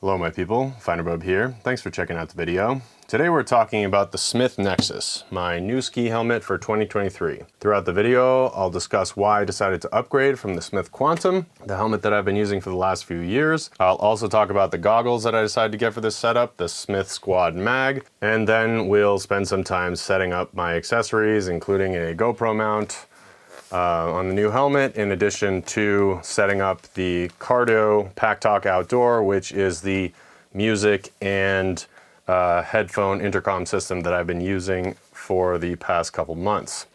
Hello my people, FinerBub here. Thanks for checking out the video. Today we're talking about the Smith Nexus, my new ski helmet for 2023. Throughout the video, I'll discuss why I decided to upgrade from the Smith Quantum, the helmet that I've been using for the last few years. I'll also talk about the goggles that I decided to get for this setup, the Smith Squad Mag, and then we'll spend some time setting up my accessories, including a GoPro mount on the new helmet, in addition to setting up the Cardo PackTalk Outdoors, which is the music and headphone intercom system that I've been using for the past couple months.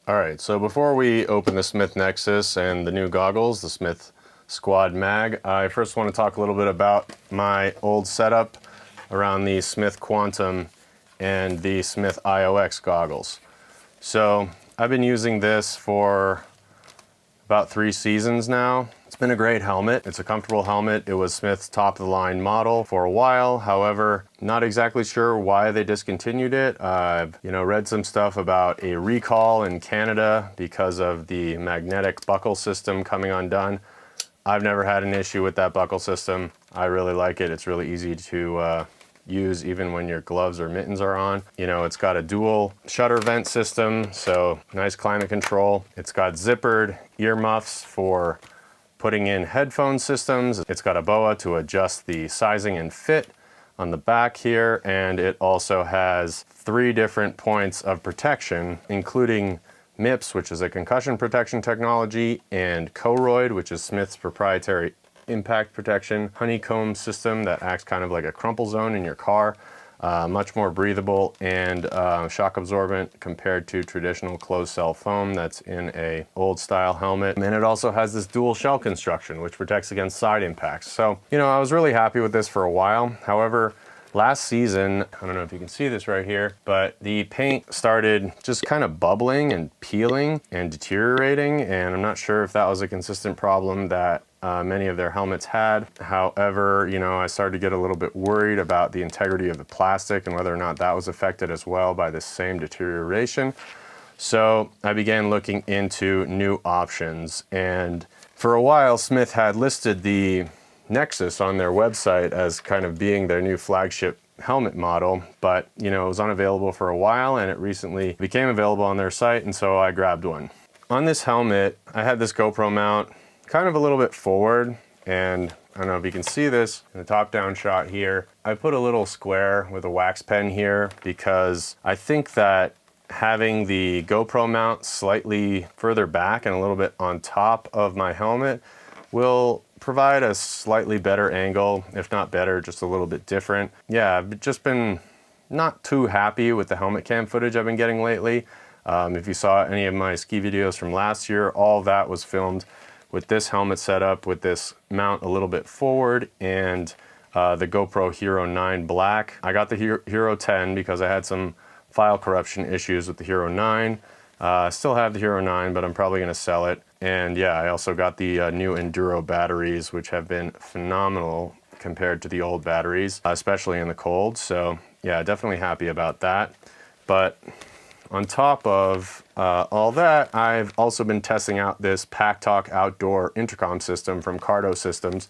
All right, so before we open the Smith Nexus and the new goggles, the Smith Squad Mag, I first want to talk a little bit about my old setup around the Smith Quantum and the Smith IOX goggles. So I've been using this for about 3 seasons now. It's been a great helmet. It's a comfortable helmet. It was Smith's top of the line model for a while. However, not exactly sure why they discontinued it. I've read some stuff about a recall in Canada because of the magnetic buckle system coming undone. I've never had an issue with that buckle system. I really like it. It's really easy to use even when your gloves or mittens are on. It's got a dual shutter vent system, so nice climate control. It's got zippered ear muffs for putting in headphone systems. It's got a BOA to adjust the sizing and fit on the back here, and it also has 3 different points of protection, including MIPS, which is a concussion protection technology, and Coroid, which is Smith's proprietary impact protection honeycomb system that acts kind of like a crumple zone in your car. Much more breathable and shock absorbent compared to traditional closed cell foam that's in a old style helmet. And it also has this dual shell construction, which protects against side impacts. So, I was really happy with this for a while. However, last season, I don't know if you can see this right here, but the paint started just kind of bubbling and peeling and deteriorating, and I'm not sure if that was a consistent problem that many of their helmets had. However, I started to get a little bit worried about the integrity of the plastic and whether or not that was affected as well by this same deterioration. So I began looking into new options, and for a while Smith had listed the Nexus on their website as kind of being their new flagship helmet model, but it was unavailable for a while, and it recently became available on their site, and so I grabbed one. On this helmet, I had this GoPro mount kind of a little bit forward, and I don't know if you can see this in the top-down shot here. I put a little square with a wax pen here because I think that having the GoPro mount slightly further back and a little bit on top of my helmet will provide a slightly better angle, if not better, just a little bit different. Yeah, I've just been not too happy with the helmet cam footage I've been getting lately. If you saw any of my ski videos from last year, all that was filmed with this helmet setup, with this mount a little bit forward, and the GoPro Hero 9 Black. I got the Hero 10 because I had some file corruption issues with the Hero 9. Still have the Hero 9, but I'm probably gonna sell it. And yeah, I also got the new Enduro batteries, which have been phenomenal compared to the old batteries, especially in the cold. So yeah, definitely happy about that. But on top of all that, I've also been testing out this PackTalk Outdoors intercom system from Cardo Systems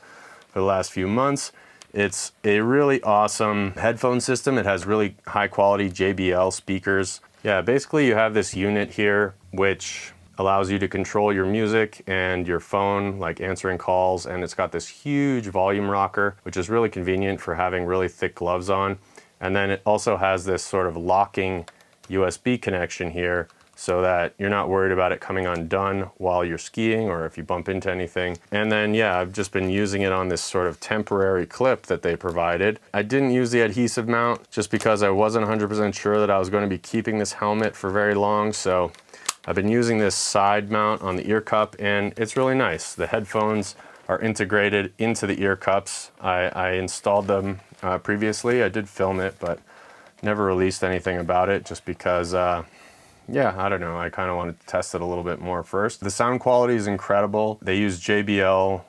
for the last few months. It's a really awesome headphone system. It has really high quality JBL speakers. Yeah, basically you have this unit here which allows you to control your music and your phone, like answering calls, and it's got this huge volume rocker, which is really convenient for having really thick gloves on. And then it also has this sort of locking USB connection here so that you're not worried about it coming undone while you're skiing or if you bump into anything. And then yeah, I've just been using it on this sort of temporary clip that they provided. I didn't use the adhesive mount just because I wasn't 100% sure that I was going to be keeping this helmet for very long, so I've been using this side mount on the ear cup, and it's really nice. The headphones are integrated into the ear cups. I installed them previously. I did film it, but never released anything about it just because, yeah, I don't know. I kind of wanted to test it a little bit more first. The sound quality is incredible. They use JBL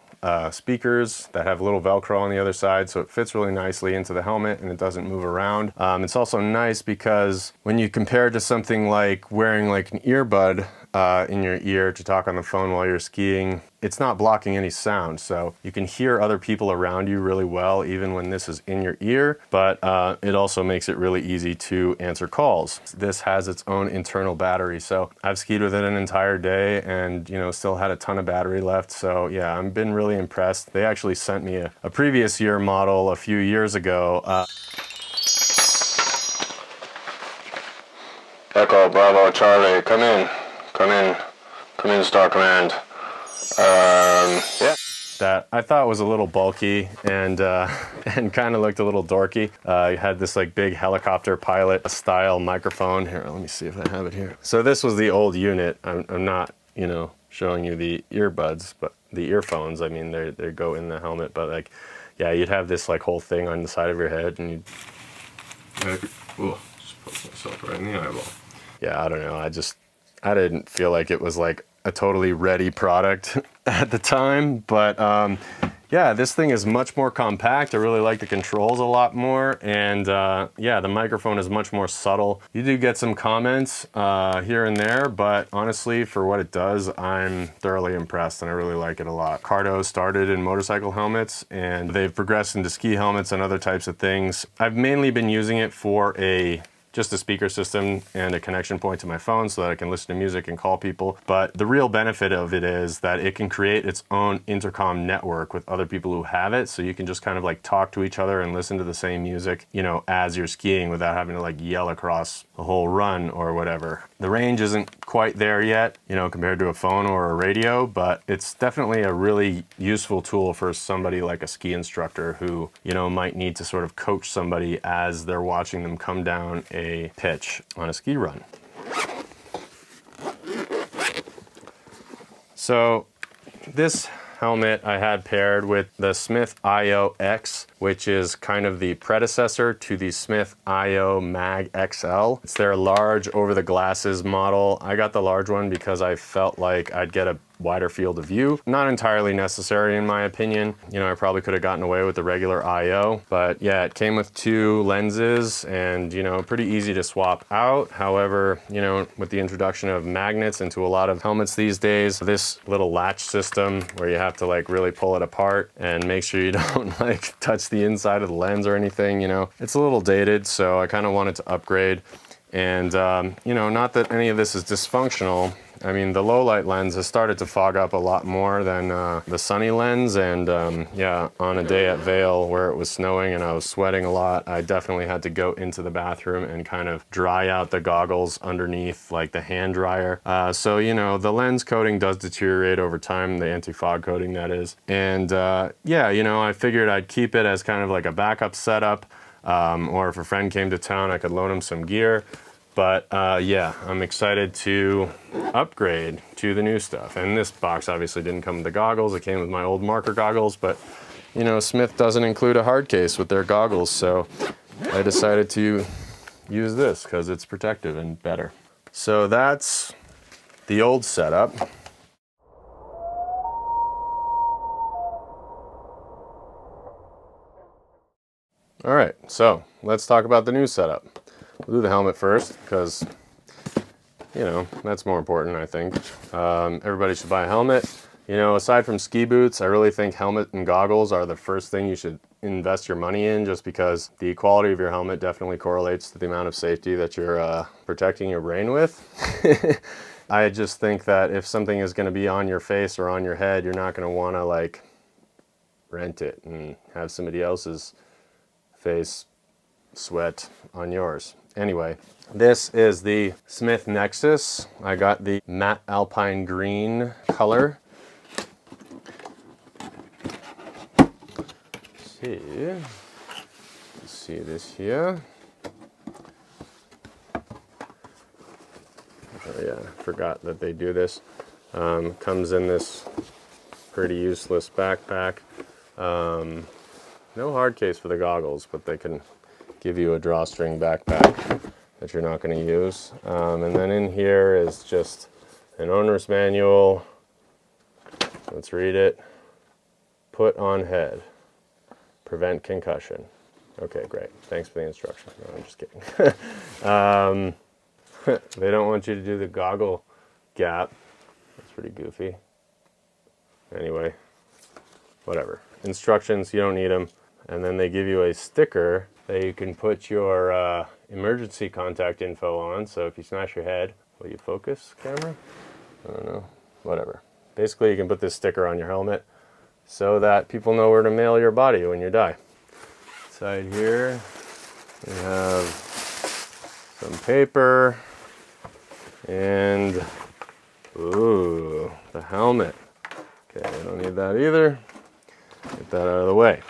speakers that have a little Velcro on the other side, so it fits really nicely into the helmet and it doesn't move around. It's also nice because when you compare it to something like wearing like an earbud, in your ear to talk on the phone while you're skiing. It's not blocking any sound, so you can hear other people around you really well even when this is in your ear, but it also makes it really easy to answer calls. This has its own internal battery, so I've skied with it an entire day and, you know, still had a ton of battery left. So yeah, I've been really impressed. They actually sent me a previous year model a few years ago. Echo Bravo Charlie, come in, Star Command. Yeah. That I thought was a little bulky and kind of looked a little dorky. It had this like big helicopter pilot style microphone. Here, let me see if I have it here. So this was the old unit. I'm not, you know, showing you the earbuds, but the earphones. I mean, they go in the helmet, but like, yeah, you'd have this like whole thing on the side of your head, and you'd. Oh, just poked myself right in the eyeball. Yeah, I don't know. I didn't feel like it was like a totally ready product at the time, but yeah, this thing is much more compact. I really like the controls a lot more, and yeah, the microphone is much more subtle. You do get some comments here and there, but honestly, for what it does, I'm thoroughly impressed, and I really like it a lot. Cardo started in motorcycle helmets, and they've progressed into ski helmets and other types of things. I've mainly been using it for just a speaker system and a connection point to my phone so that I can listen to music and call people. But the real benefit of it is that it can create its own intercom network with other people who have it. So you can just kind of like talk to each other and listen to the same music, you know, as you're skiing without having to like yell across the whole run or whatever. The range isn't quite there yet, you know, compared to a phone or a radio, but it's definitely a really useful tool for somebody like a ski instructor who, you know, might need to sort of coach somebody as they're watching them come down a pitch on a ski run. So this helmet I had paired with the Smith IO-X, which is kind of the predecessor to the Smith IO Mag XL. It's their large over the glasses model. I got the large one because I felt like I'd get a wider field of view. Not entirely necessary in my opinion. You know, I probably could have gotten away with the regular IO, but yeah, it came with 2 lenses and, you know, pretty easy to swap out. However, you know, with the introduction of magnets into a lot of helmets these days, this little latch system where you have to like really pull it apart and make sure you don't like touch the inside of the lens or anything, you know, it's a little dated, so I kind of wanted to upgrade. And, you know, not that any of this is dysfunctional. I mean, the low light lens has started to fog up a lot more than the sunny lens. And yeah, on a day at Vail where it was snowing and I was sweating a lot, I definitely had to go into the bathroom and kind of dry out the goggles underneath like the hand dryer. So, you know, the lens coating does deteriorate over time, the anti-fog coating that is. And yeah, you know, I figured I'd keep it as kind of like a backup setup. Or if a friend came to town, I could loan him some gear. But yeah, I'm excited to upgrade to the new stuff. And this box obviously didn't come with the goggles. It came with my old marker goggles, but you know, Smith doesn't include a hard case with their goggles. So I decided to use this because it's protective and better. So that's the old setup. All right, so let's talk about the new setup. We'll do the helmet first because, you know, that's more important, I think. Everybody should buy a helmet. You know, aside from ski boots, I really think helmet and goggles are the first thing you should invest your money in, just because the quality of your helmet definitely correlates to the amount of safety that you're protecting your brain with. I just think that if something is going to be on your face or on your head, you're not going to want to like rent it and have somebody else's face sweat on yours. Anyway, this is the Smith Nexus. I got the matte alpine green color. Let's see this here. Oh yeah, I forgot that they do this. Comes in this pretty useless backpack. No hard case for the goggles, but they can give you a drawstring backpack that you're not going to use. And then in here is just an owner's manual. Let's read it. Put on head. Prevent concussion. Okay, great. Thanks for the instructions. No, I'm just kidding. They don't want you to do the goggle gap. That's pretty goofy. Anyway, whatever. Instructions, you don't need them. And then they give you a sticker that you can put your emergency contact info on. So if you smash your head, will you focus, camera? I don't know. Whatever. Basically, you can put this sticker on your helmet so that people know where to mail your body when you die. Side here, we have some paper and, ooh, the helmet. Okay, I don't need that either. Get that out of the way.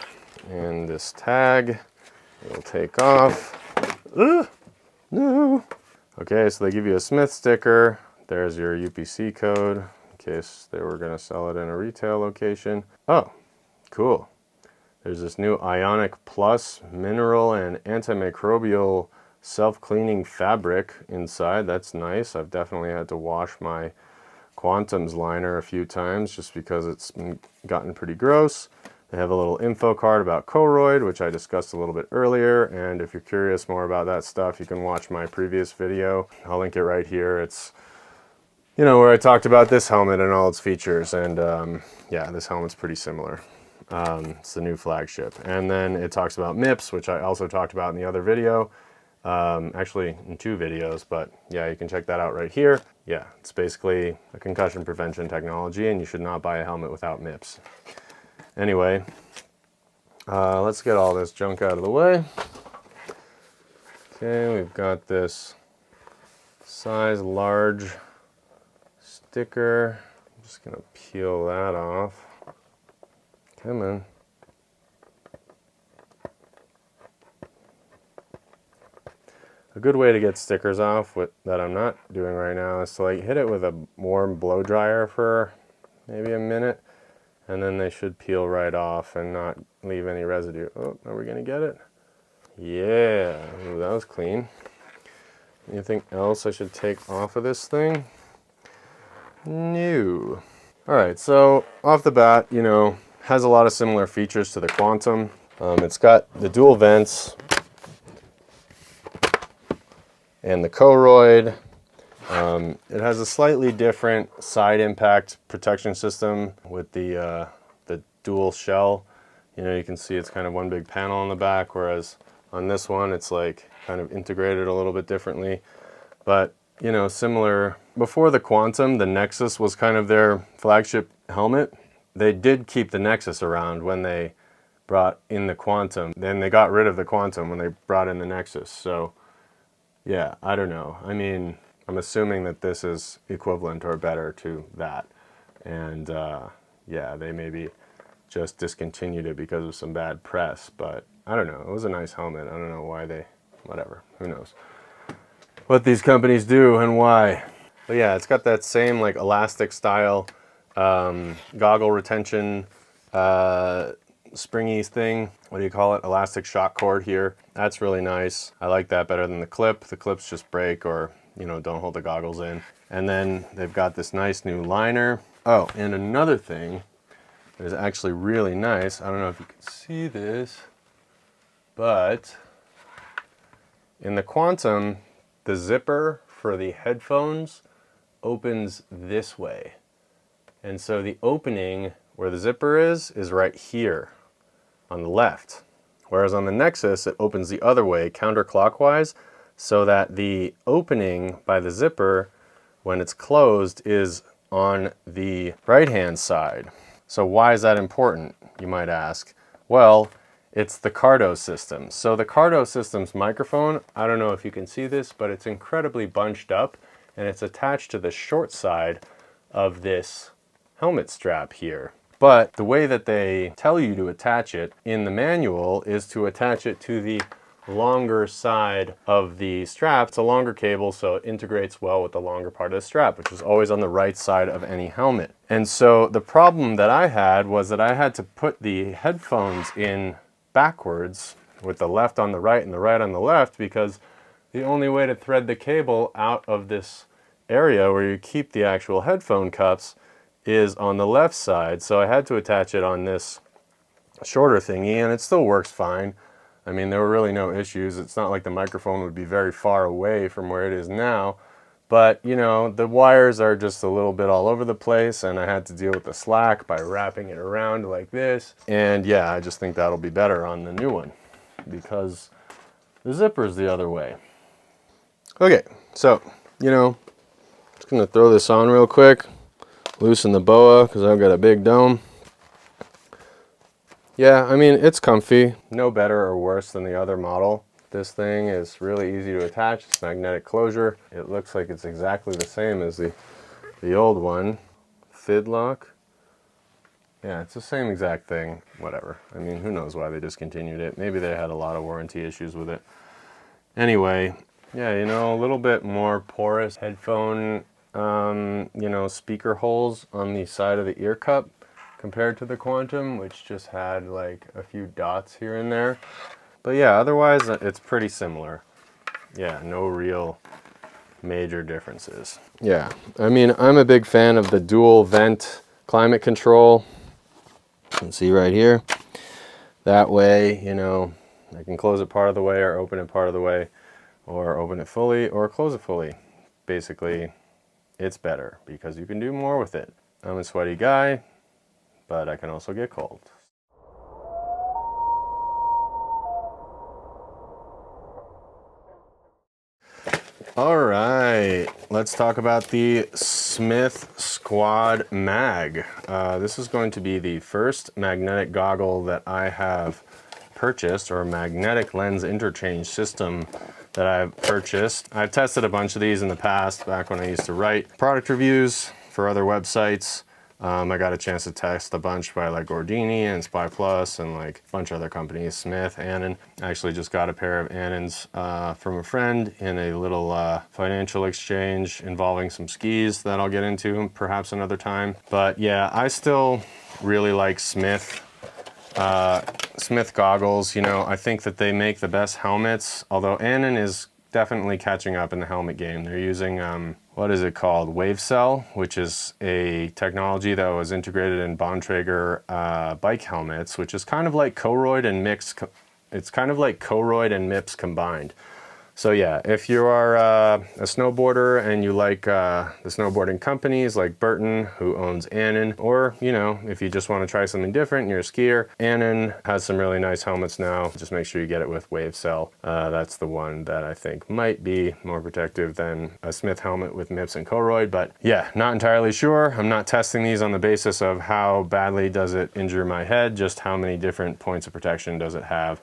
And this tag will take off. No. Okay, so they give you a Smith sticker. There's your UPC code in case they were going to sell it in a retail location. Oh, cool. There's this new Ionic Plus mineral and antimicrobial self-cleaning fabric inside. That's nice. I've definitely had to wash my Quantum's liner a few times just because it's gotten pretty gross. They have a little info card about Koroyd, which I discussed a little bit earlier, and if you're curious more about that stuff, you can watch my previous video. I'll link it right here. It's, you know, where I talked about this helmet and all its features, and yeah, this helmet's pretty similar. It's the new flagship. And then it talks about MIPS, which I also talked about in the other video. Actually in 2 videos, but yeah, you can check that out right here. Yeah, it's basically a concussion prevention technology, and you should not buy a helmet without MIPS. Anyway, let's get all this junk out of the way. Okay, we've got this size large sticker. I'm just gonna peel that off. Come on. A good way to get stickers off that I'm not doing right now is to like hit it with a warm blow dryer for maybe a minute, and then they should peel right off and not leave any residue. Oh, are we gonna get it? Yeah, ooh, that was clean. Anything else I should take off of this thing? No. All right, so off the bat, you know, has a lot of similar features to the Quantum. It's got the dual vents and the Koroyd. It has a slightly different side impact protection system with the dual shell. You know, you can see it's kind of one big panel on the back, whereas on this one it's like kind of integrated a little bit differently. But, you know, similar. Before the Quantum, the Nexus was kind of their flagship helmet. They did keep the Nexus around when they brought in the Quantum. Then they got rid of the Quantum when they brought in the Nexus. So yeah, I don't know. I mean, I'm assuming that this is equivalent or better to that. And yeah, they maybe just discontinued it because of some bad press. But I don't know. It was a nice helmet. I don't know why they, whatever. Who knows what these companies do and why. But yeah, it's got that same like elastic style goggle retention springy thing. What do you call it? Elastic shock cord here. That's really nice. I like that better than the clip. The clips just break or, you know, don't hold the goggles in. And then they've got this nice new liner. Oh, and another thing that is actually really nice. I don't know if you can see this, but in the Quantum, the zipper for the headphones opens this way. And so the opening where the zipper is right here on the left. Whereas on the Nexus, it opens the other way, counterclockwise, so that the opening by the zipper, when it's closed, is on the right-hand side. So why is that important, you might ask? Well, it's the Cardo system. So the Cardo system's microphone, I don't know if you can see this, but it's incredibly bunched up, and it's attached to the short side of this helmet strap here. But the way that they tell you to attach it in the manual is to attach it to the longer side of the strap. It's a longer cable, so it integrates well with the longer part of the strap, which is always on the right side of any helmet. And so the problem that I had was that I had to put the headphones in backwards with the left on the right and the right on the left, because the only way to thread the cable out of this area where you keep the actual headphone cups is on the left side. So I had to attach it on this shorter thingy, and it still works fine. I mean, there were really no issues. It's not like the microphone would be very far away from where it is now, But, you know, the wires are just a little bit all over the place, and I had to deal with the slack by wrapping it around like this. And yeah, I just think that'll be better on the new one because the zipper's the other way. Okay, so, you know, just gonna throw this on real quick, loosen the boa because I've got a big dome. Yeah, I mean, it's comfy. No better or worse than the other model. This thing is really easy to attach. It's magnetic closure. It looks like it's exactly the same as the old one. Fid lock. Yeah, it's the same exact thing. Whatever. I mean, who knows why they discontinued it. Maybe they had a lot of warranty issues with it. Anyway, yeah, you know, a little bit more porous headphone, you know, speaker holes on the side of the ear cup compared to the Quantum, which just had like a few dots here and there. But yeah, otherwise it's pretty similar. Yeah, no real major differences. Yeah, I mean, I'm a big fan of the dual vent climate control. You can see right here. That way, you know, I can close it part of the way or open it part of the way, or open it fully or close it fully. Basically, it's better because you can do more with it. I'm a sweaty guy, but I can also get cold. All right, let's talk about the Smith Squad Mag. This is going to be the first magnetic goggle that I have purchased, or magnetic lens interchange system that I've purchased. I've tested a bunch of these in the past, back when I used to write product reviews for other websites. I got a chance to test a bunch by like Gordini and Spy Plus and like a bunch of other companies, Smith, Annan. I actually just got a pair of Annans from a friend in a little financial exchange involving some skis that I'll get into perhaps another time. But yeah, I still really like Smith goggles. You know, I think that they make the best helmets, although Annan is definitely catching up in the helmet game. They're using, what is it called? WaveCell, which is a technology that was integrated in Bontrager bike helmets, which is kind of like Koroyd and MIPS. It's kind of like Koroyd and MIPS combined. So yeah, if you are a snowboarder and you like the snowboarding companies like Burton, who owns Annan, or, you know, if you just want to try something different and you're a skier, Annan has some really nice helmets now. Just make sure you get it with WaveCell. That's the one that I think might be more protective than a Smith helmet with MIPS and Koroyd, but yeah, not entirely sure. I'm not testing these on the basis of how badly does it injure my head, just how many different points of protection does it have.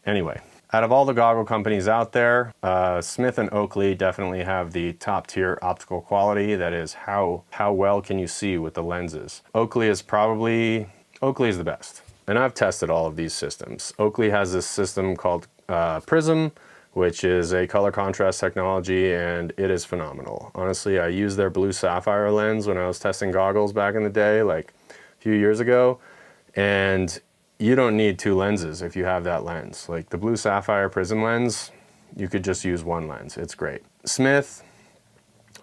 Anyway. Out of all the goggle companies out there, Smith and Oakley definitely have the top tier optical quality. That is, how well can you see with the lenses. Oakley is the best. And I've tested all of these systems. Oakley has this system called Prism, which is a color contrast technology, and it is phenomenal. Honestly, I used their blue sapphire lens when I was testing goggles back in the day, like a few years ago, and you don't need two lenses if you have that lens. Like the blue sapphire prism lens, you could just use one lens. It's great. Smith,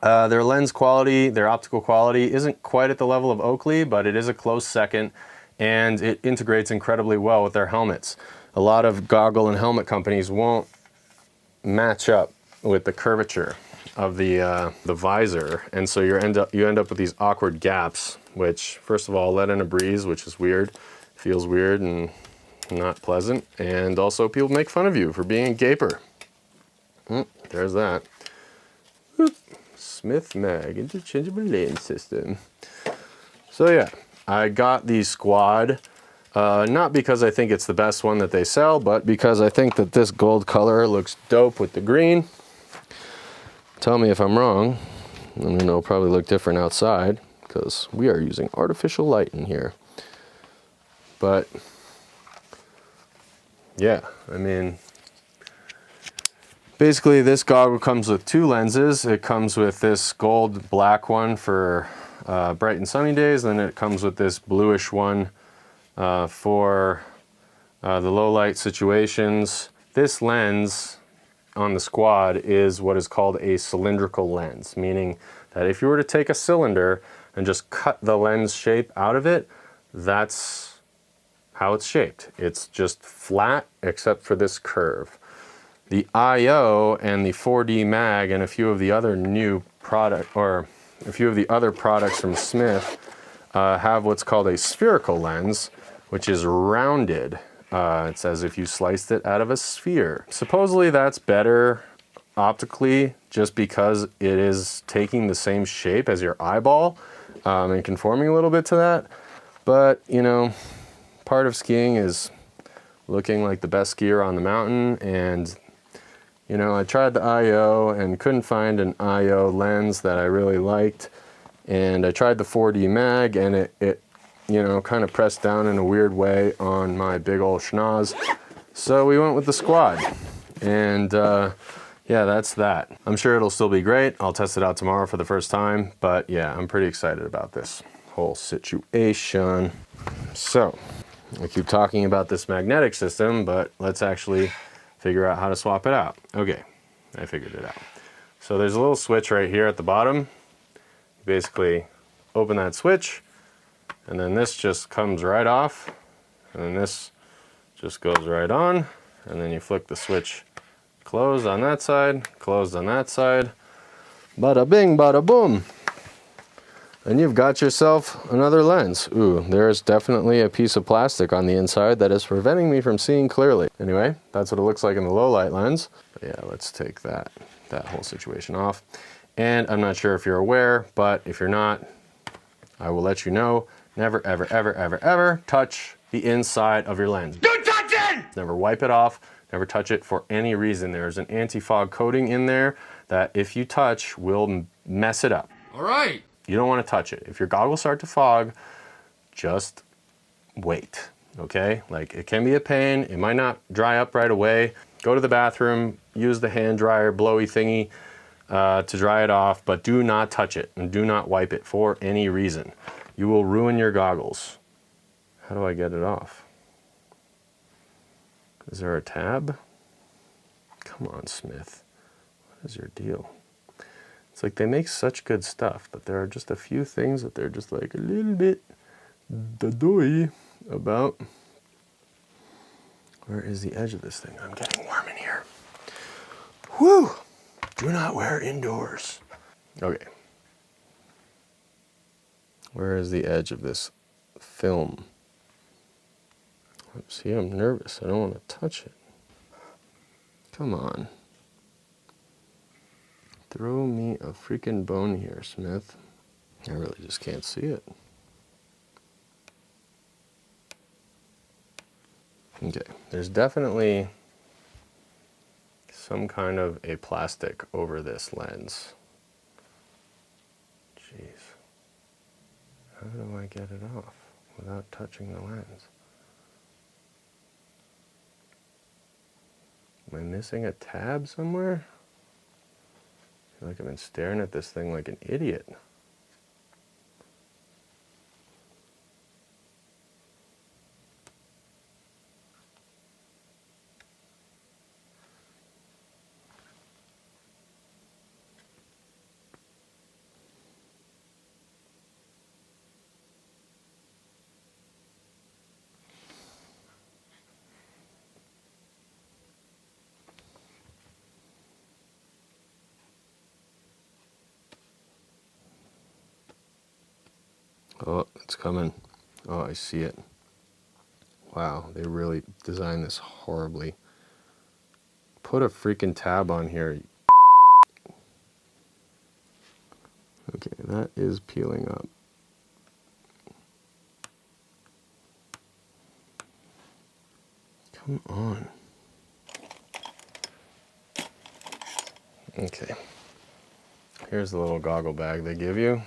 their lens quality, their optical quality isn't quite at the level of Oakley, but it is a close second, and it integrates incredibly well with their helmets. A lot of goggle and helmet companies won't match up with the curvature of the visor, and so you end up with these awkward gaps, which first of all let in a breeze, which is weird. Feels weird and not pleasant, and also people make fun of you for being a gaper. There's that. Smith Mag interchangeable lens system. So yeah, I got the Squad, not because I think it's the best one that they sell, but because I think that this gold color looks dope with the green. Tell me if I'm wrong. I mean, it'll probably look different outside because we are using artificial light in here. But yeah, I mean, basically this goggle comes with two lenses. It comes with this gold black one for bright and sunny days, and then it comes with this bluish one for the low light situations. This lens on the Squad is what is called a cylindrical lens, meaning that if you were to take a cylinder and just cut the lens shape out of it, that's how it's shaped. It's just flat except for this curve. The IO and the 4D mag and a few of the other new product, or a few of the other products from Smith have what's called a spherical lens, which is rounded. It's as if you sliced it out of a sphere. Supposedly that's better optically, just because it is taking the same shape as your eyeball and conforming a little bit to that. But, you know, part of skiing is looking like the best skier on the mountain, and you know, I tried the IO and couldn't find an IO lens that I really liked, and I tried the 4D mag, and it you know, kind of pressed down in a weird way on my big old schnoz. So we went with the Squad, and yeah, that's that. I'm sure it'll still be great. I'll test it out tomorrow for the first time, but yeah, I'm pretty excited about this whole situation. So I keep talking about this magnetic system, but let's actually figure out how to swap it out. Okay, I figured it out. So there's a little switch right here at the bottom. You basically open that switch, and then this just comes right off, and then this just goes right on, and then you flick the switch closed on that side, closed on that side. Bada bing, bada boom. And you've got yourself another lens. Ooh, there's definitely a piece of plastic on the inside that is preventing me from seeing clearly. Anyway, that's what it looks like in the low light lens. But yeah, let's take that whole situation off. And I'm not sure if you're aware, but if you're not, I will let you know, never, ever, ever, ever, ever touch the inside of your lens. Don't touch it! Never wipe it off, never touch it for any reason. There's an anti-fog coating in there that if you touch will mess it up. All right. You don't want to touch it. If your goggles start to fog, just wait, okay? Like, it can be a pain. It might not dry up right away. Go to the bathroom, use the hand dryer, blowy thingy to dry it off, but do not touch it and do not wipe it for any reason. You will ruin your goggles. How do I get it off? Is there a tab? Come on, Smith. What is your deal? It's like they make such good stuff, but there are just a few things that they're just like a little bit doy about. Where is the edge of this thing? I'm getting warm in here. Whew! Do not wear indoors. Okay. Where is the edge of this film? See, I'm nervous. I don't want to touch it. Come on. Throw me a freaking bone here, Smith. I really just can't see it. Okay, there's definitely some kind of a plastic over this lens. Jeez. How do I get it off without touching the lens? Am I missing a tab somewhere? I feel like I've been staring at this thing like an idiot. Oh, it's coming. Oh, I see it. Wow, they really designed this horribly. Put a freaking tab on here. Okay, that is peeling up. Come on. Okay. Here's the little goggle bag they give you.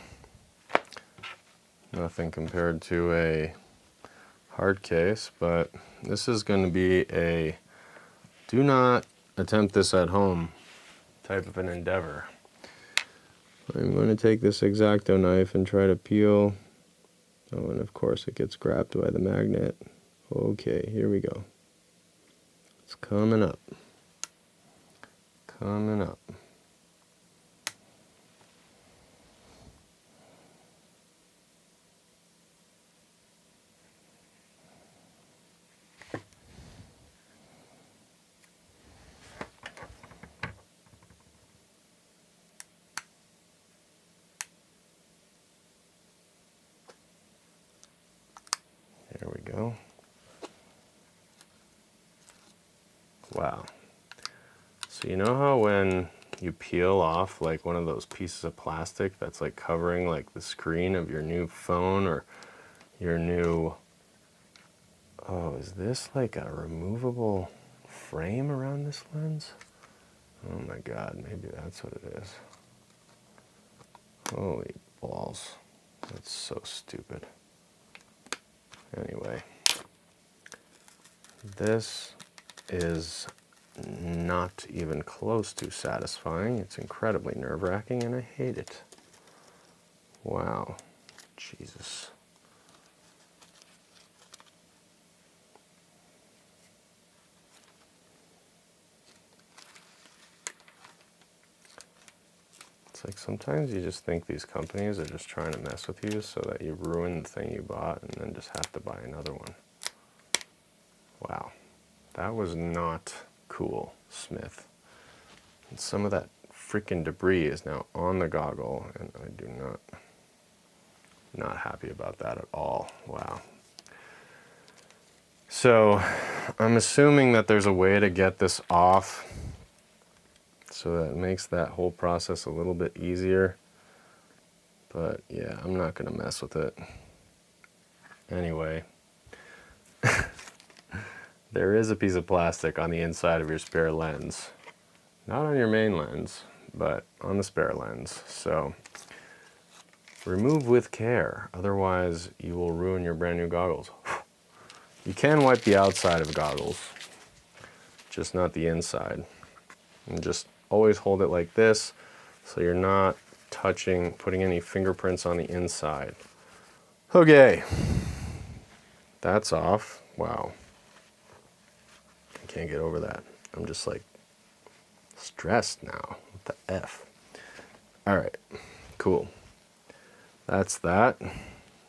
Nothing compared to a hard case, but this is going to be a do not attempt this at home type of an endeavor. I'm going to take this X-Acto knife and try to peel. Oh, and of course it gets grabbed by the magnet. Okay, here we go. It's coming up. Coming up. go. Wow. So you know how when you peel off like one of those pieces of plastic that's like covering like the screen of your new phone or your new, oh, is this like a removable frame around this lens? Oh my God, maybe that's what it is. Holy balls. That's so stupid. Anyway, this is not even close to satisfying. It's incredibly nerve-wracking and I hate it. Wow. Jesus. It's like sometimes you just think these companies are just trying to mess with you so that you ruin the thing you bought and then just have to buy another one. Wow. That was not cool, Smith. And some of that freaking debris is now on the goggle, and I do not happy about that at all. Wow. So I'm assuming that there's a way to get this off so that it makes that whole process a little bit easier. But yeah, I'm not gonna mess with it. Anyway. There is a piece of plastic on the inside of your spare lens. Not on your main lens, but on the spare lens. So remove with care, otherwise you will ruin your brand new goggles. You can wipe the outside of goggles, just not the inside. And just always hold it like this so you're not putting any fingerprints on the inside. Okay, that's off. Wow. Can't get over that. I'm just like stressed now. What the F? All right, cool. That's that.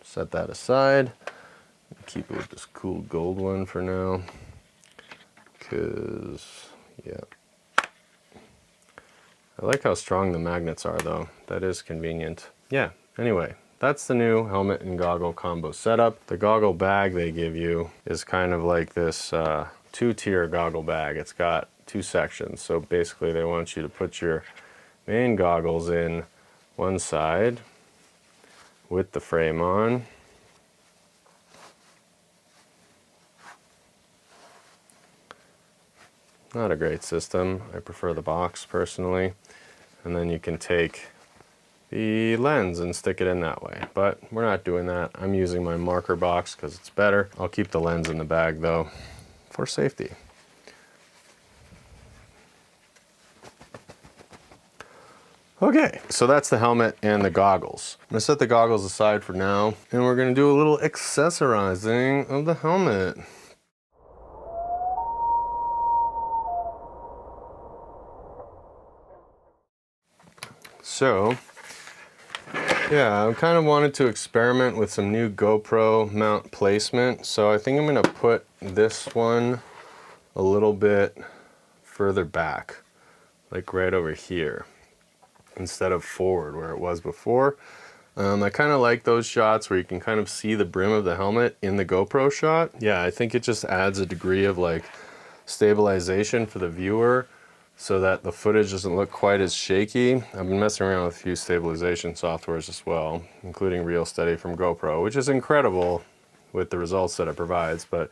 Set that aside. Keep it with this cool gold one for now. Cause yeah. I like how strong the magnets are though. That is convenient. Yeah, anyway. That's the new helmet and goggle combo setup. The goggle bag they give you is kind of like this two-tier goggle bag. It's got two sections. So basically they want you to put your main goggles in one side with the frame on. Not a great system. I prefer the box personally. And then you can take the lens and stick it in that way. But we're not doing that. I'm using my marker box because it's better. I'll keep the lens in the bag though, for safety. Okay, so that's the helmet and the goggles. I'm gonna set the goggles aside for now, and we're gonna do a little accessorizing of the helmet. So, yeah, I kind of wanted to experiment with some new GoPro mount placement. So I think I'm gonna put this one a little bit further back, like right over here, instead of forward where it was before. I kind of like those shots where you can kind of see the brim of the helmet in the GoPro shot. Yeah, I think it just adds a degree of like stabilization for the viewer so that the footage doesn't look quite as shaky. I've been messing around with a few stabilization softwares as well, including Real Steady from GoPro, which is incredible with the results that it provides. But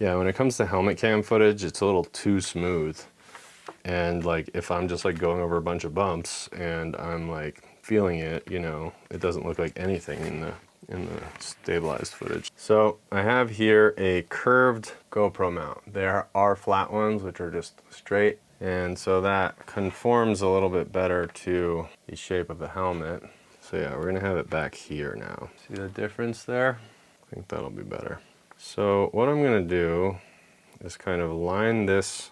yeah, when it comes to helmet cam footage, it's a little too smooth. And like if I'm just like going over a bunch of bumps and I'm like feeling it, you know, it doesn't look like anything in the stabilized footage. So I have here a curved GoPro mount. There are flat ones which are just straight, and so that conforms a little bit better to the shape of the helmet. So yeah, we're gonna have it back here now. See the difference there? I think that'll be better. So what I'm gonna do is kind of line this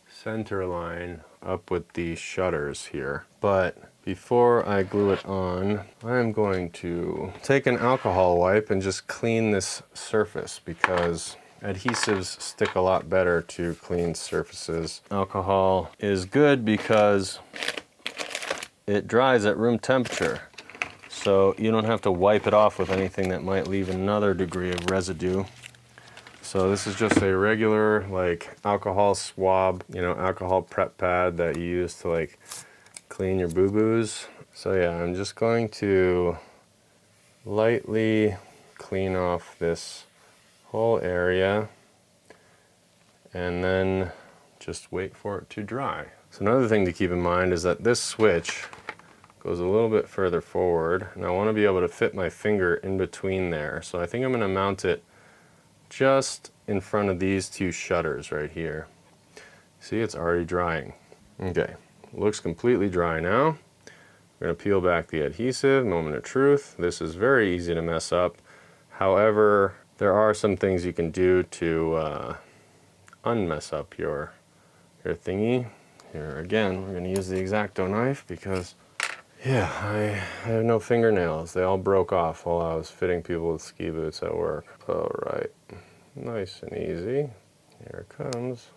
center line up with the shutters here. But before I glue it on, I'm going to take an alcohol wipe and just clean this surface because adhesives stick a lot better to clean surfaces. Alcohol is good because it dries at room temperature. so you don't have to wipe it off with anything that might leave another degree of residue. So this is just a regular like alcohol swab, you know, alcohol prep pad that you use to like clean your boo-boos. So yeah, I'm just going to lightly clean off this whole area and then just wait for it to dry. So another thing to keep in mind is that this switch goes a little bit further forward, and I want to be able to fit my finger in between there. So I think I'm going to mount it just in front of these two shutters right here. See, it's already drying. Okay, looks completely dry now. We're going to peel back the adhesive, moment of truth. This is very easy to mess up. However, there are some things you can do to unmess up your thingy. Here again, we're going to use the X-Acto knife because, yeah, I have no fingernails. They all broke off while I was fitting people with ski boots at work. All right, nice and easy. Here it comes.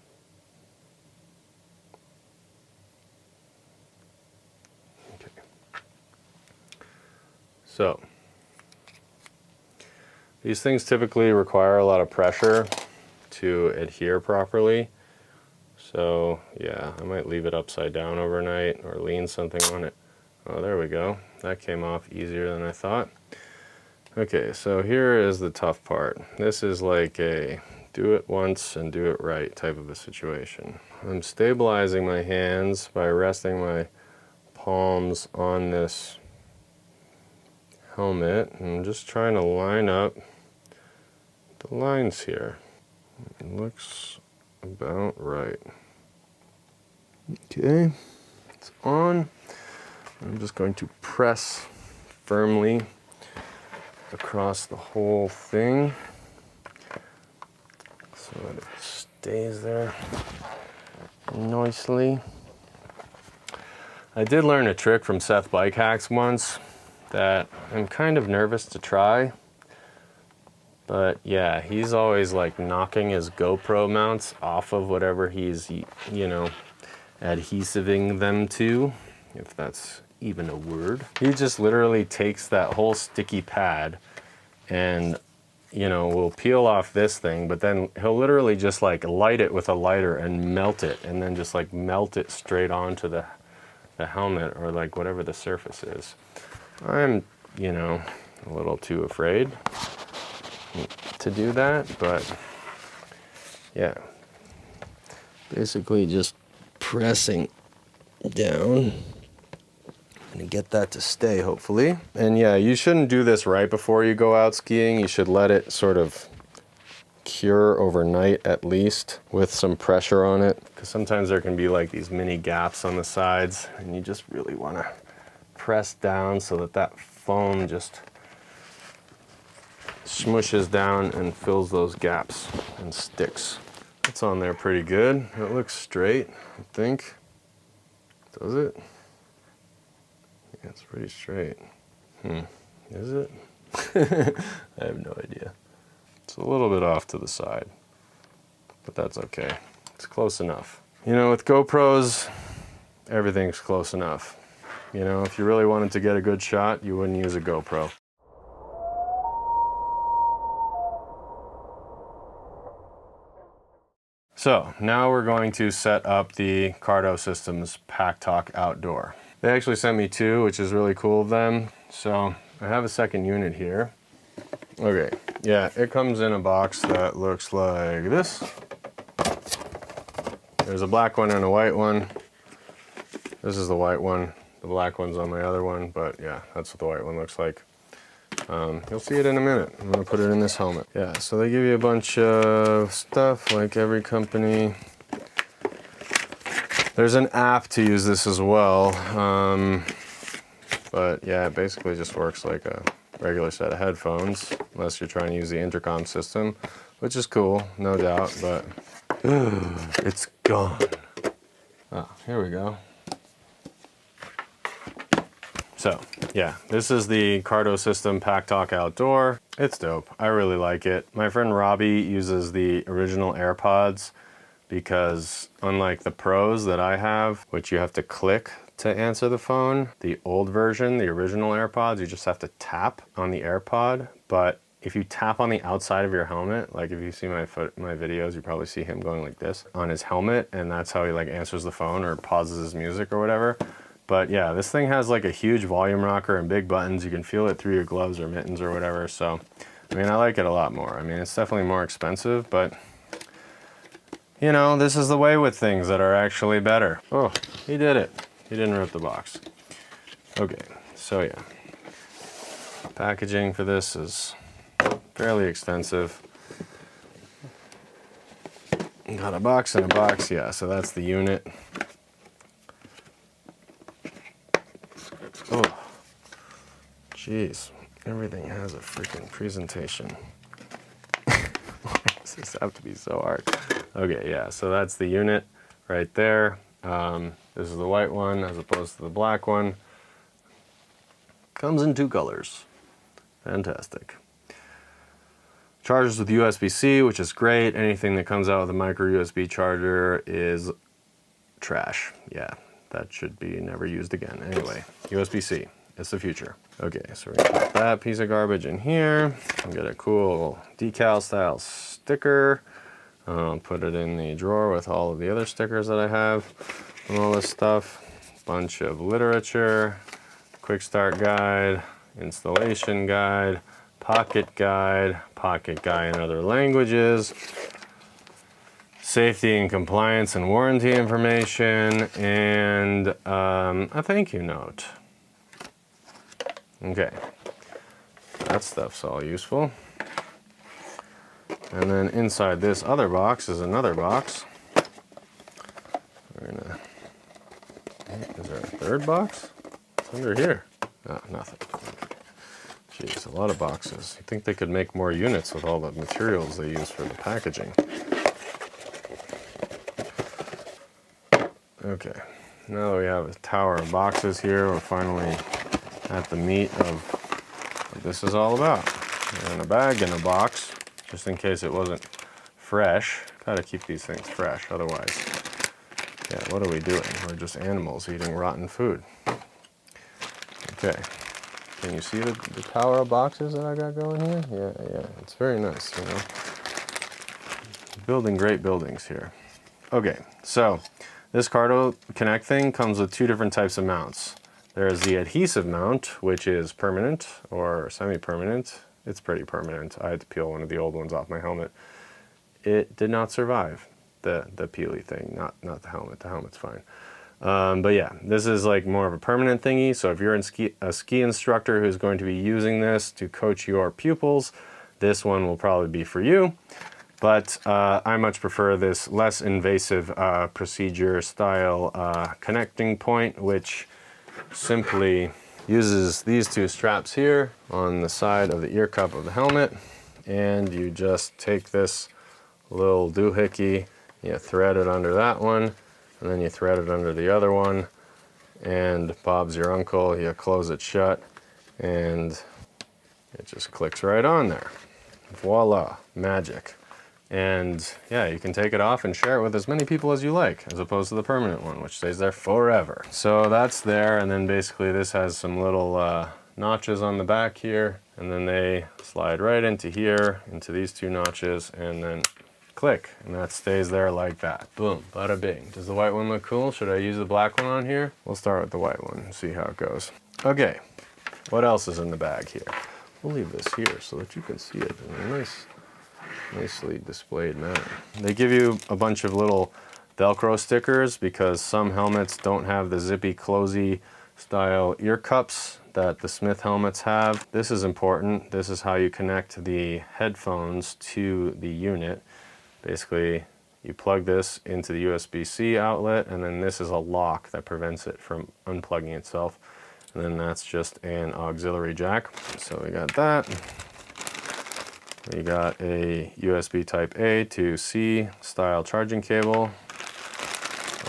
Okay. So, these things typically require a lot of pressure to adhere properly. So yeah, I might leave it upside down overnight or lean something on it. Oh, there we go. That came off easier than I thought. Okay, so here is the tough part. This is like a do it once and do it right type of a situation. I'm stabilizing my hands by resting my palms on this helmet and I'm just trying to line up the lines here. It looks about right. Okay, it's on. I'm just going to press firmly across the whole thing so that it stays there nicely. I did learn a trick from Seth Bike Hacks once that I'm kind of nervous to try. But yeah, he's always like knocking his GoPro mounts off of whatever he's, you know, adhesiving them to, if that's even a word. He just literally takes that whole sticky pad and, you know, will peel off this thing, but then he'll literally just like light it with a lighter and melt it, and then just like melt it straight onto the helmet or like whatever the surface is. I'm, you know, a little too afraid to do that, but yeah, basically just pressing down and get that to stay, hopefully. And yeah, you shouldn't do this right before you go out skiing. You should let it sort of cure overnight at least with some pressure on it, because sometimes there can be like these mini gaps on the sides and you just really want to press down so that that foam just smushes down and fills those gaps and sticks. It's on there pretty good. It looks straight, I think. Does it? Yeah, it's pretty straight. Is it? I have no idea. It's a little bit off to the side, but that's okay. It's close enough. You know, with GoPros, everything's close enough. You know, if you really wanted to get a good shot, you wouldn't use a GoPro. So now we're going to set up the Cardo Systems PackTalk Outdoor. They actually sent me two, which is really cool of them. So I have a second unit here. Okay, yeah, it comes in a box that looks like this. There's a black one and a white one. This is the white one. The black one's on my other one, but yeah, that's what the white one looks like. You'll see it in a minute. I'm gonna put it in this helmet. Yeah, so they give you a bunch of stuff like every company. There's an app to use this as well. But yeah, it basically just works like a regular set of headphones, unless you're trying to use the intercom system, which is cool, no doubt, but it's gone. Ah, here we go. So yeah, this is the Cardo System PackTalk Outdoor. It's dope. I really like it. My friend Robbie uses the original AirPods because unlike the Pros that I have, which you have to click to answer the phone. The old version, the original AirPods, you just have to tap on the AirPod, but if you tap on the outside of your helmet, like if you see my videos, you probably see him going like this on his helmet, and that's how he like answers the phone or pauses his music or whatever. But yeah, this thing has like a huge volume rocker and big buttons. You can feel it through your gloves or mittens or whatever. So, I mean, I like it a lot more. I mean, it's definitely more expensive, but you know, this is the way with things that are actually better. Oh, he did it. He didn't rip the box. Okay, so yeah. Packaging for this is fairly extensive. Got a box and a box, yeah, so that's the unit. Oh, jeez, everything has a freaking presentation. Why does this have to be so hard? Okay, yeah, so that's the unit right there. This is the white one as opposed to the black one. Comes in 2 colors. Fantastic. Charges with USB-C, which is great. Anything that comes out with a micro USB charger is trash. Yeah, that should be never used again. Anyway, USB-C, it's the future. Okay, so we're gonna put that piece of garbage in here and get a cool decal style sticker. Put it in the drawer with all of the other stickers that I have and all this stuff. Bunch of literature, quick start guide, installation guide, pocket guide in other languages, safety and compliance and warranty information, and a thank you note. Okay, that stuff's all useful. And then inside this other box is another box. We're gonna, is there a third box? It's under here. Oh, nothing. Jeez, a lot of boxes. You'd think they could make more units with all the materials they use for the packaging. Okay, now that we have a tower of boxes here, we're finally at the meat of what this is all about. And a bag and a box, just in case it wasn't fresh. Gotta keep these things fresh, otherwise, yeah, what are we doing? We're just animals eating rotten food. Okay. Can you see the tower of boxes that I got going here? Yeah, it's very nice, you know. Building great buildings here. Okay, so this Cardo Connect thing comes with 2 different types of mounts. There's the adhesive mount, which is permanent or semi-permanent. It's pretty permanent. I had to peel one of the old ones off my helmet. It did not survive the peely thing, not the helmet. The helmet's fine. But yeah, this is like more of a permanent thingy. So if you're a ski instructor who's going to be using this to coach your pupils, this one will probably be for you. But I much prefer this less invasive procedure style connecting point, which simply uses these 2 straps here on the side of the ear cup of the helmet. And you just take this little doohickey, you thread it under that one, and then you thread it under the other one, and Bob's your uncle, you close it shut, and it just clicks right on there. Voila, magic. And yeah, you can take it off and share it with as many people as you like, as opposed to the permanent one, which stays there forever. So that's there, and then basically this has some little notches on the back here, and then they slide right into here, into these 2 notches, and then click, and that stays there like that. Boom, bada bing. Does the white one look cool? Should I use the black one on here? We'll start with the white one and see how it goes. Okay, what else is in the bag here? We'll leave this here so that you can see it in a nicely displayed manner. They give you a bunch of little Velcro stickers because some helmets don't have the zippy closey style ear cups that the Smith helmets have. This is important. This is how you connect the headphones to the unit. Basically, you plug this into the USB-C outlet, and then this is a lock that prevents it from unplugging itself. And then that's just an auxiliary jack. So we got that. We got a USB type A to C style charging cable.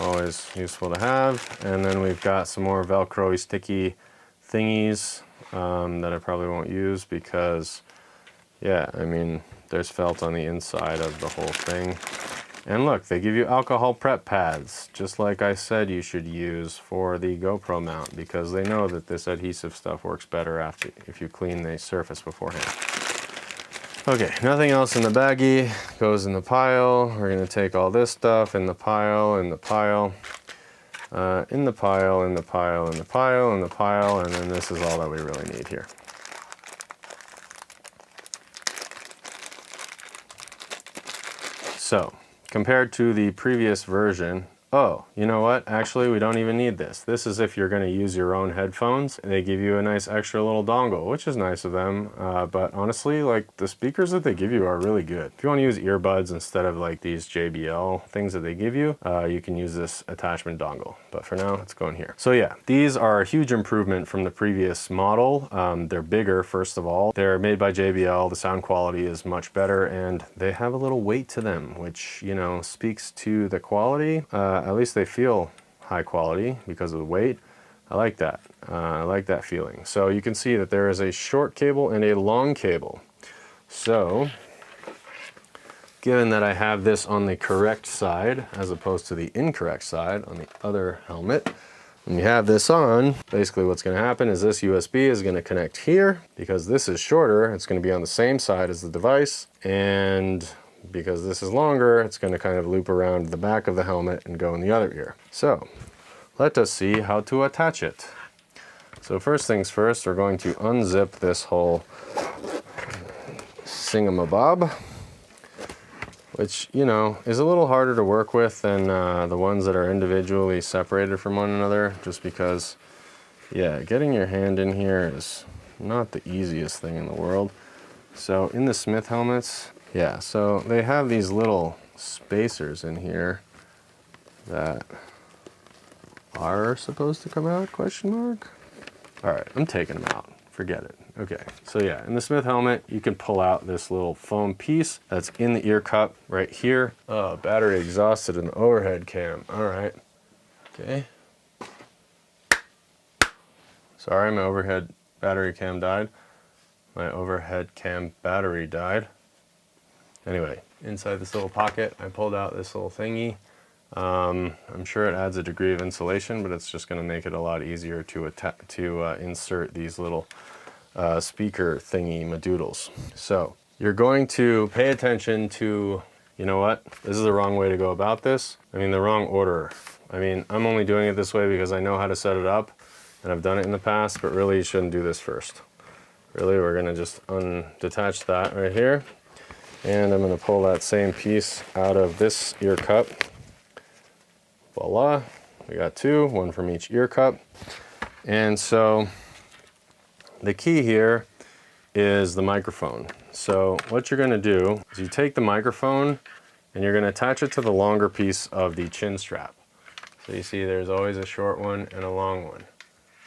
Always useful to have. And then we've got some more Velcro-y sticky thingies that I probably won't use because, yeah, I mean, there's felt on the inside of the whole thing. And look, they give you alcohol prep pads, just like I said you should use for the GoPro mount, because they know that this adhesive stuff works better if you clean the surface beforehand. Okay, nothing else in the baggie goes in the pile. We're gonna take all this stuff in the pile, in the pile, in the pile, in the pile, in the pile, in the pile, and then this is all that we really need here. So, compared to the previous version, oh, you know what? Actually, we don't even need this. This is if you're going to use your own headphones, and they give you a nice extra little dongle, which is nice of them. But honestly, like, the speakers that they give you are really good. If you want to use earbuds instead of like these JBL things that they give you, you can use this attachment dongle. But for now, it's going here. So yeah, these are a huge improvement from the previous model. They're bigger, first of all. They're made by JBL. The sound quality is much better, and they have a little weight to them, which, you know, speaks to the quality. At least they feel high quality because of the weight. I like that. I like that feeling. So you can see that there is a short cable and a long cable. So, given that I have this on the correct side as opposed to the incorrect side on the other helmet, when you have this on, basically what's going to happen is this USB is going to connect here. Because this is shorter, it's going to be on the same side as the device, and because this is longer, it's going to kind of loop around the back of the helmet and go in the other ear. So let us see how to attach it. So first things first, we're going to unzip this whole thingamabob, which, you know, is a little harder to work with than the ones that are individually separated from one another, just because, yeah, getting your hand in here is not the easiest thing in the world. So in the Smith helmets, yeah, so they have these little spacers in here that are supposed to come out, question mark? All right, I'm taking them out, forget it. Okay, so yeah, in the Smith helmet, you can pull out this little foam piece that's in the ear cup right here. Oh, battery exhausted in the overhead cam, all right. Okay. Sorry, my overhead battery cam died. My overhead cam battery died. Anyway, inside this little pocket, I pulled out this little thingy. I'm sure it adds a degree of insulation, but it's just going to make it a lot easier to insert these little speaker thingy madoodles. So you're going to pay attention to, you know what, this is the wrong way to go about this. I mean, the wrong order. I mean, I'm only doing it this way because I know how to set it up, and I've done it in the past, but really you shouldn't do this first. Really, we're going to just detach that right here. And I'm going to pull that same piece out of this ear cup. Voila, we got two, one from each ear cup. And so the key here is the microphone. So what you're going to do is you take the microphone and you're going to attach it to the longer piece of the chin strap. So you see there's always a short one and a long one.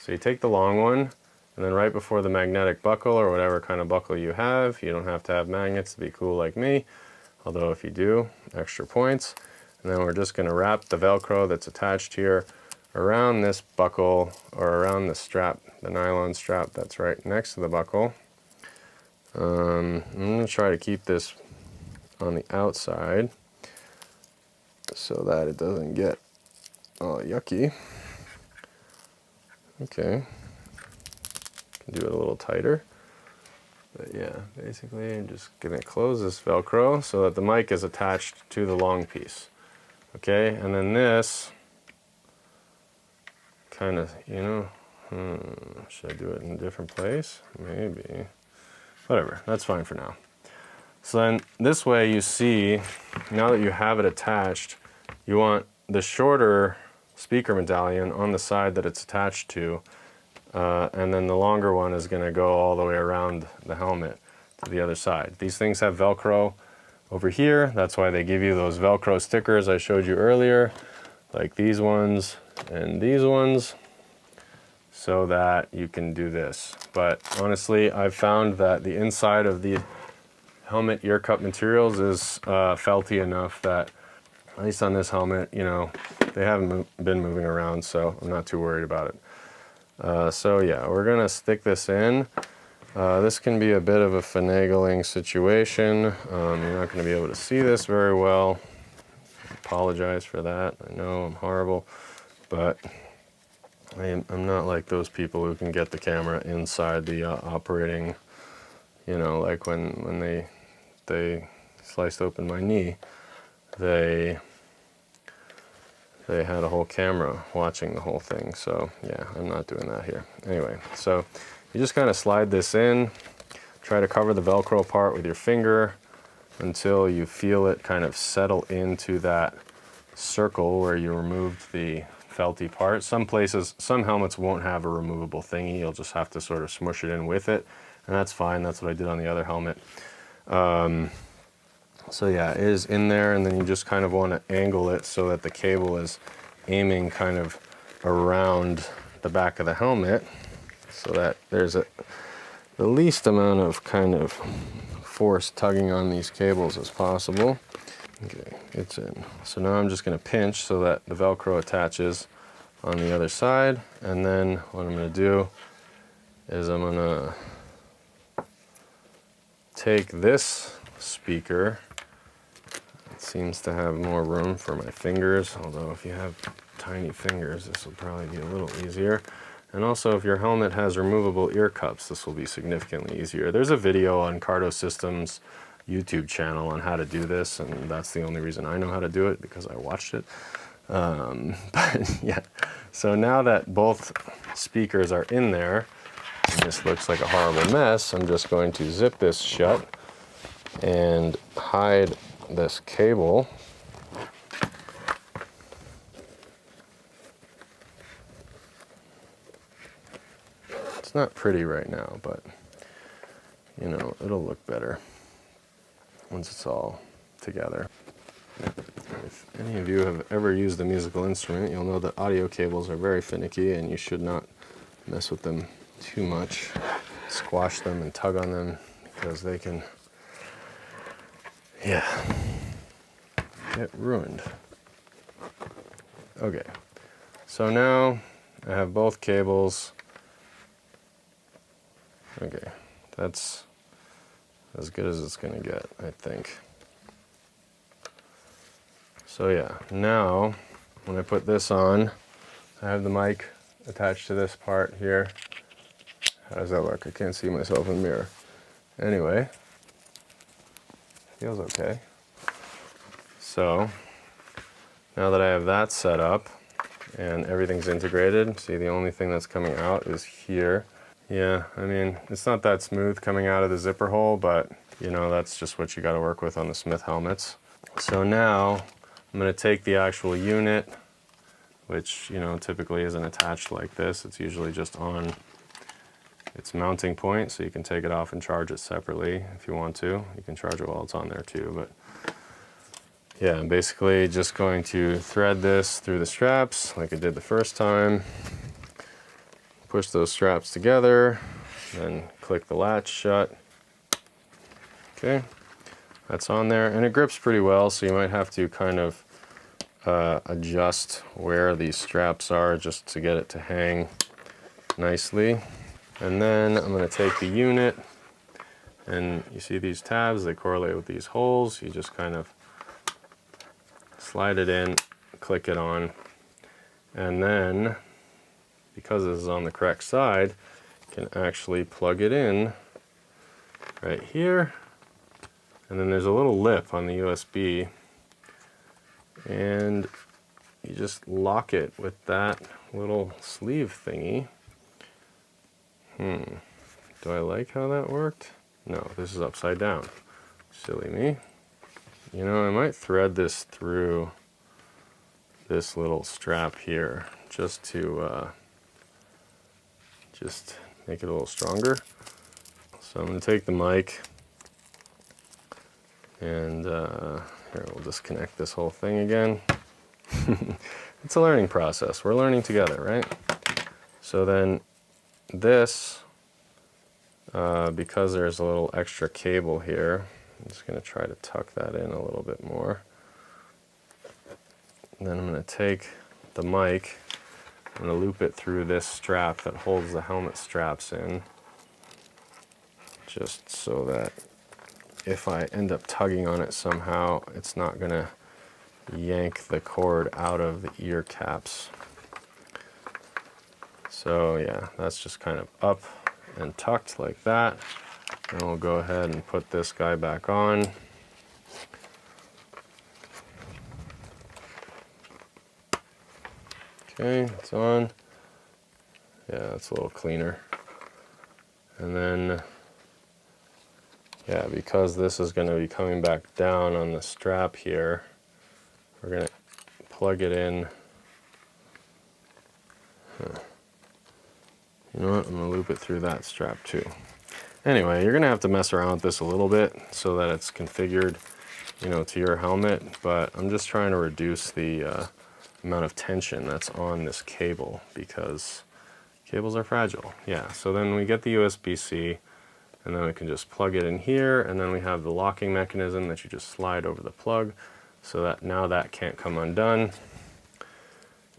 So you take the long one, and then right before the magnetic buckle, or whatever kind of buckle you have, you don't have to have magnets to be cool like me, although if you do, extra points. And then we're just going to wrap the Velcro that's attached here around this buckle, or around the strap, the nylon strap that's right next to the buckle. I'm going to try to keep this on the outside so that it doesn't get all yucky. Okay. Do it a little tighter, but yeah, basically I'm just gonna close this Velcro so that the mic is attached to the long piece. Okay, and then this kind of, you know, should I do it in a different place? Maybe. Whatever, that's fine for now. So then this way you see, now that you have it attached, you want the shorter speaker medallion on the side that it's attached to, and then the longer one is going to go all the way around the helmet to the other side. These things have Velcro over here. That's why they give you those Velcro stickers I showed you earlier, like these ones and these ones, so that you can do this. But honestly, I've found that the inside of the helmet ear cup materials is felty enough that, at least on this helmet, you know, they haven't been moving around, so I'm not too worried about it. So yeah, we're gonna stick this in. This can be a bit of a finagling situation. You're not gonna be able to see this very well, apologize for that. I know I'm horrible, but I'm not like those people who can get the camera inside the operating, you know, like when they sliced open my knee, they had a whole camera watching the whole thing. So yeah, I'm not doing that here. Anyway, so you just kind of slide this in, try to cover the Velcro part with your finger until you feel it kind of settle into that circle where you removed the felty part. Some places, some helmets won't have a removable thingy. You'll just have to sort of smush it in with it, and that's fine. That's what I did on the other helmet. So yeah, it is in there, and then you just kind of want to angle it so that the cable is aiming kind of around the back of the helmet so that there's the least amount of kind of force tugging on these cables as possible. Okay, it's in. So now I'm just going to pinch so that the Velcro attaches on the other side, and then what I'm going to do is I'm going to take this speaker. It seems to have more room for my fingers, although if you have tiny fingers, this will probably be a little easier. And also, if your helmet has removable ear cups, this will be significantly easier. There's a video on Cardo Systems' YouTube channel on how to do this, and that's the only reason I know how to do it, because I watched it. But yeah, so now that both speakers are in there, and this looks like a horrible mess, I'm just going to zip this shut and hide this cable. It's not pretty right now, but you know, it'll look better once it's all together. If any of you have ever used a musical instrument, you'll know that audio cables are very finicky and you should not mess with them too much. Squash them and tug on them because they can, yeah, get ruined. Okay, so now I have both cables. Okay, that's as good as it's gonna get, I think. So yeah, now when I put this on, I have the mic attached to this part here. How does that look? I can't see myself in the mirror. Anyway, feels okay. So now that I have that set up and everything's integrated, see, the only thing that's coming out is here. Yeah, I mean, it's not that smooth coming out of the zipper hole, but you know, that's just what you got to work with on the Smith helmets. So now I'm going to take the actual unit, which, you know, typically isn't attached like this. It's usually just on its mounting point, so you can take it off and charge it separately if you want to. You can charge it while it's on there too, but yeah, I'm basically just going to thread this through the straps like I did the first time. Push those straps together, then click the latch shut. Okay, that's on there, and it grips pretty well, so you might have to kind of adjust where these straps are just to get it to hang nicely. And then I'm going to take the unit, and you see these tabs, they correlate with these holes. You just kind of slide it in, click it on, and then because this is on the correct side, you can actually plug it in right here. And then there's a little lip on the USB, and you just lock it with that little sleeve thingy. Do I like how that worked? No, this is upside down. Silly me. You know, I might thread this through this little strap here just to just make it a little stronger. So I'm going to take the mic and here, we'll disconnect this whole thing again. It's a learning process. We're learning together, right? So then this, because there's a little extra cable here, I'm just going to try to tuck that in a little bit more. And then I'm going to take the mic, I'm going to loop it through this strap that holds the helmet straps in, just so that if I end up tugging on it somehow, it's not going to yank the cord out of the ear caps. So yeah, that's just kind of up and tucked like that. And we'll go ahead and put this guy back on. Okay, it's on. Yeah, it's a little cleaner. And then, yeah, because this is going to be coming back down on the strap here, we're going to plug it in. You know what, I'm going to loop it through that strap too. Anyway, you're going to have to mess around with this a little bit so that it's configured, you know, to your helmet, but I'm just trying to reduce the amount of tension that's on this cable because cables are fragile. Yeah, so then we get the USB-C, and then we can just plug it in here, and then we have the locking mechanism that you just slide over the plug so that now that can't come undone.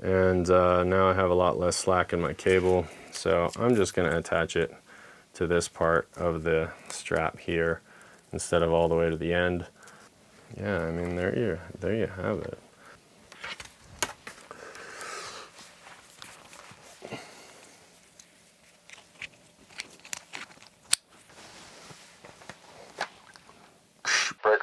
And now I have a lot less slack in my cable, so I'm just going to attach it to this part of the strap here instead of all the way to the end. Yeah, I mean, there you have it.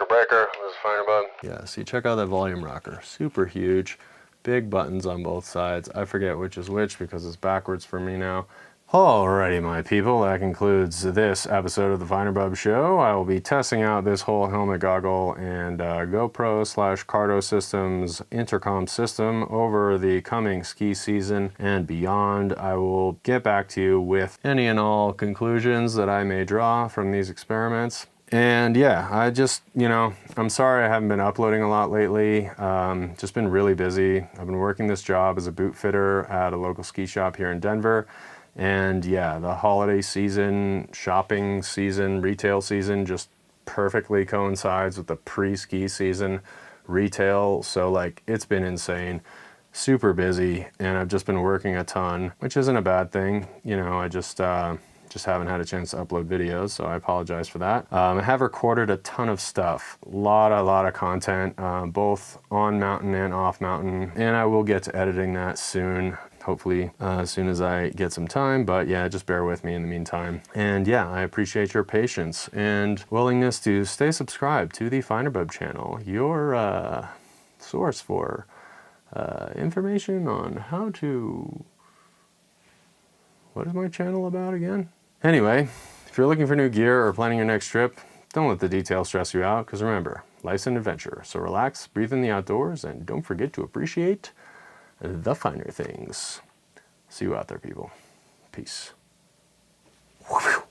Breaker, this is FinerBub. Yeah, see, check out that volume rocker. Super huge, big buttons on both sides. I forget which is which because it's backwards for me now. Alrighty, my people, that concludes this episode of the FinerBub Show. I will be testing out this whole helmet, goggle, and GoPro/Cardo Systems intercom system over the coming ski season and beyond. I will get back to you with any and all conclusions that I may draw from these experiments. And yeah, I just, you know, I'm sorry I haven't been uploading a lot lately. Just been really busy. I've been working this job as a boot fitter at a local ski shop here in Denver. And yeah, the holiday season, shopping season, retail season just perfectly coincides with the pre-ski season retail. So like, it's been insane, super busy, and I've just been working a ton, which isn't a bad thing. You know, I just haven't had a chance to upload videos, so I apologize for that. I have recorded a ton of stuff, a lot of content, both on mountain and off mountain, and I will get to editing that soon, hopefully as soon as I get some time, but yeah, just bear with me in the meantime. And yeah, I appreciate your patience and willingness to stay subscribed to the FinerBub channel, your source for information on how to... What is my channel about again? Anyway, if you're looking for new gear or planning your next trip, don't let the details stress you out, because remember, life's an adventure. So relax, breathe in the outdoors, and don't forget to appreciate the finer things. See you out there, people. Peace. Whew.